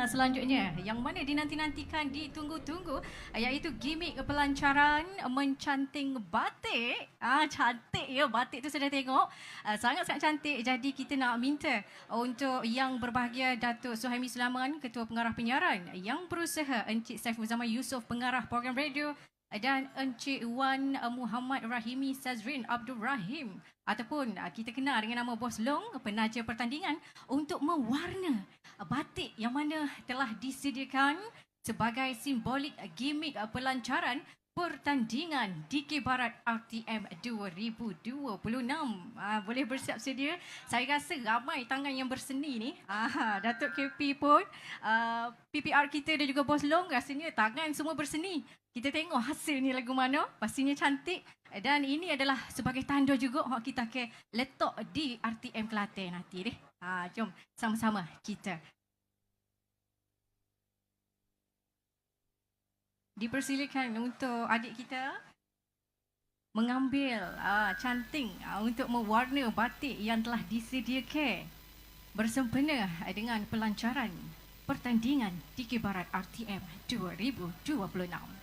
Selanjutnya yang mana dinanti-nantikan, ditunggu-tunggu, iaitu gimmick pelancaran mencanting batik. Cantik ya, batik tu sudah tengok. Sangat-sangat cantik. Jadi kita nak minta untuk yang berbahagia Datuk Suhaimi Sulaiman, Ketua Pengarah Penyiaran, yang berusaha Encik Saiful Zaman Yusof, Pengarah Program Radio, dan Encik Wan Muhammad Rahimi Sazrin Abdul Rahim, ataupun kita kenal dengan nama Bos Long, penaja pertandingan, untuk mewarna batik yang mana telah disediakan sebagai simbolik gimmick pelancaran pertandingan Dikir Barat RTM 2026. Boleh bersiap sedia. Saya rasa ramai tangan yang berseni ni. Datuk KP pun, PPR kita dan juga Bos Long, rasanya tangan semua berseni. Kita tengok hasil ni lagu mana. Pastinya cantik. Dan ini adalah sebagai tanda juga kita akan letak di RTM Kelantan nanti deh. Jom sama-sama kita. Dipersilakan untuk adik kita mengambil canting untuk mewarna batik yang telah disediakan bersempena dengan pelancaran pertandingan Dikir Barat RTM 2026.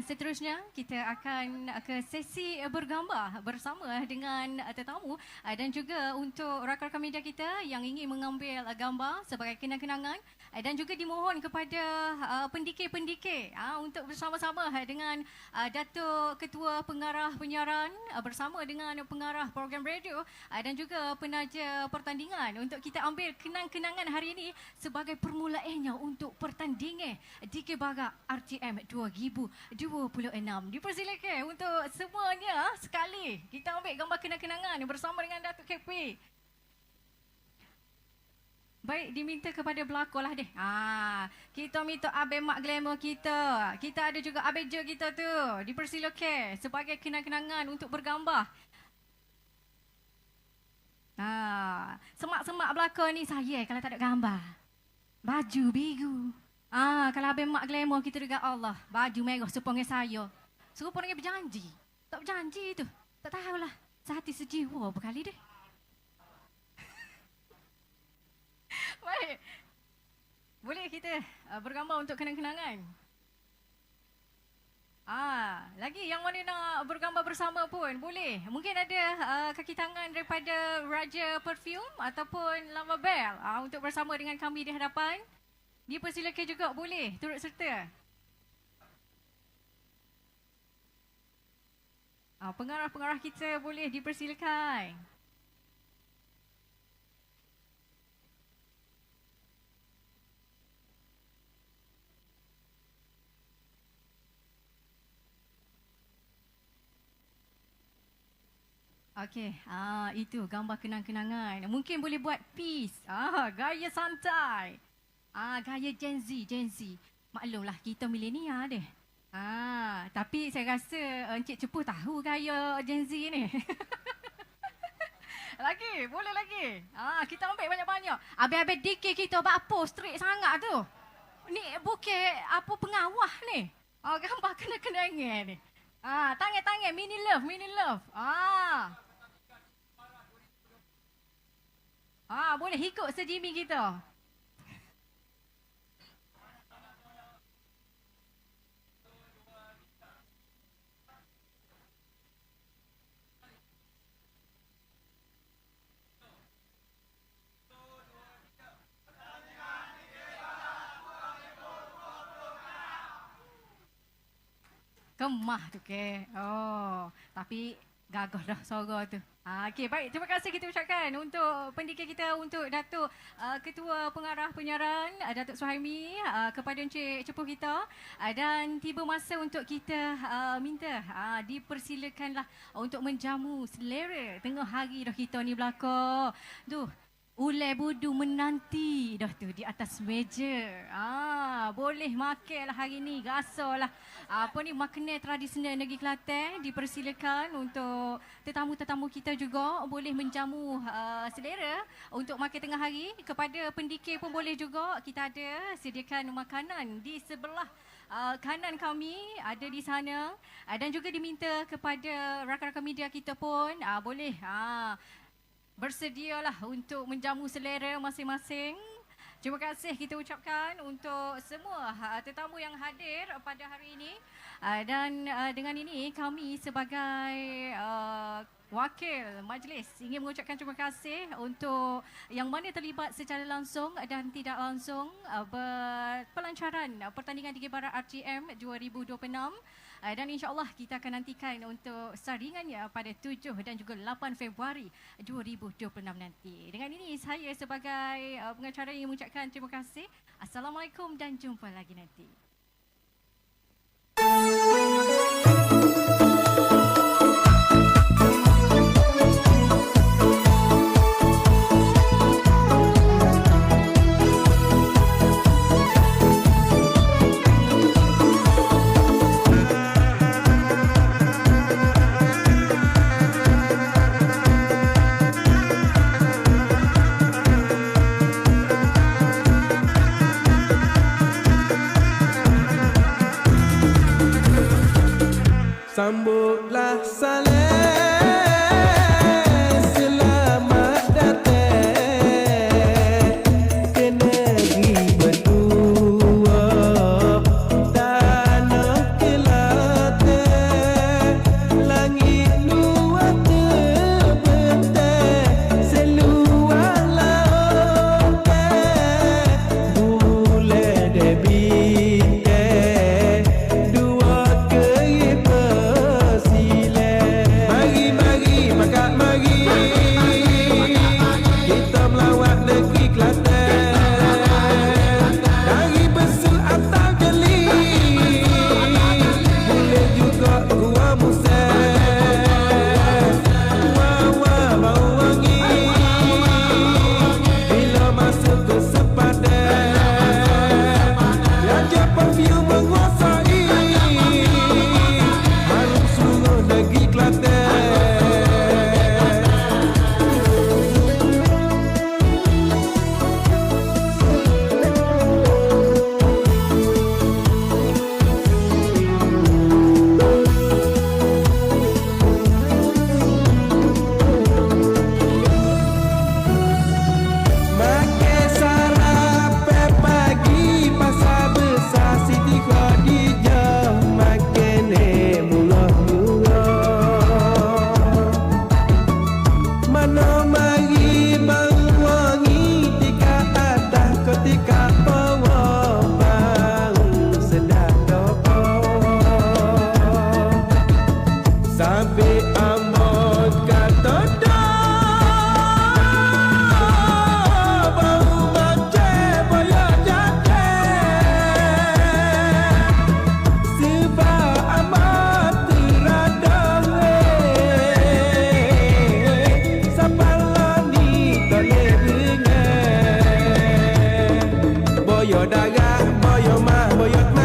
Dan seterusnya kita akan ke sesi bergambar bersama dengan tetamu dan juga untuk rakan-rakan media kita yang ingin mengambil gambar sebagai kenang-kenangan dan juga dimohon kepada pendikir-pendikir untuk bersama-sama dengan Datuk Ketua Pengarah Penyiaran bersama dengan pengarah program radio dan juga penaja pertandingan untuk kita ambil kenang-kenangan hari ini sebagai permulaannya untuk pertandingan Dikir Barak RTM 2026. Dipersilakan untuk semuanya sekali kita ambil gambar kenang-kenangan bersama dengan Datuk KP. Baik, diminta kepada belakang lah deh. Kita minta Abang Mak Glamour kita. Kita ada juga Abang Jo kita tu. Dipersilakan sebagai kenang-kenangan untuk bergambar. Semak-semak belakang ni saya kalau tak ada gambar. Baju biru. Kalau Abang Mak Glamour kita juga Allah. Baju merah serupa dengan saya. Serupa dengan berjanji. Tak berjanji tu. Tak tahulah. Sehati sejiwa berkali deh. Baik. Boleh kita bergambar untuk kenang-kenangan? Lagi yang mana nak bergambar bersama pun boleh. Mungkin ada kaki tangan daripada Raja Perfume ataupun Lava Bell untuk bersama dengan kami di hadapan. Dipersilakan juga boleh turut serta. Pengarah-pengarah kita boleh dipersilakan. Okey, itu gambar kenang-kenangan. Mungkin boleh buat peace. Gaya santai. Gaya Gen Z. Maklumlah kita milenial deh. Tapi saya rasa Encik Cepuh tahu gaya Gen Z ni. Boleh lagi. Kita ambil banyak-banyak. Habis-habis dikir kita buat apa straight sangat tu. Ni bukan apa pengawah ni. Gambar kenang-kenangan ni. Tangan-tangan mini love. Boleh ikut sejimi kita. Kemah tu ke. Tapi gagah dah suara tu. Okey, baik. Terima kasih kita ucapkan untuk pendikir kita, untuk Datuk Ketua Pengarah Penyiaran Datuk Suhaimi, kepada Encik Cepuh kita. Dan tiba masa untuk kita minta dipersilakanlah untuk menjamu selera tengah hari dah kita ni belakang. Ulai budu menanti dah tu di atas meja. Boleh makanlah hari ni, gasalah. Makanan tradisional negeri Kelantan. Dipersilakan untuk tetamu-tetamu kita juga boleh menjamu selera untuk makan tengah hari. Kepada pendikir pun boleh juga. Kita ada sediakan makanan di sebelah kanan kami, ada di sana. Dan juga diminta kepada rakan-rakan media kita pun boleh bersedialah untuk menjamu selera masing-masing. Terima kasih kita ucapkan untuk semua tetamu yang hadir pada hari ini. Dan dengan ini kami sebagai wakil majlis ingin mengucapkan terima kasih untuk yang mana terlibat secara langsung dan tidak langsung pelancaran pertandingan Dikir Barak RTM 2026. Dan insyaAllah kita akan nantikan untuk saringannya pada 7 dan juga 8 Februari 2026 nanti. Dengan ini saya sebagai pengacara ingin mengucapkan terima kasih. Assalamualaikum dan jumpa lagi nanti. boyo darah, boyo mah, boyot mah.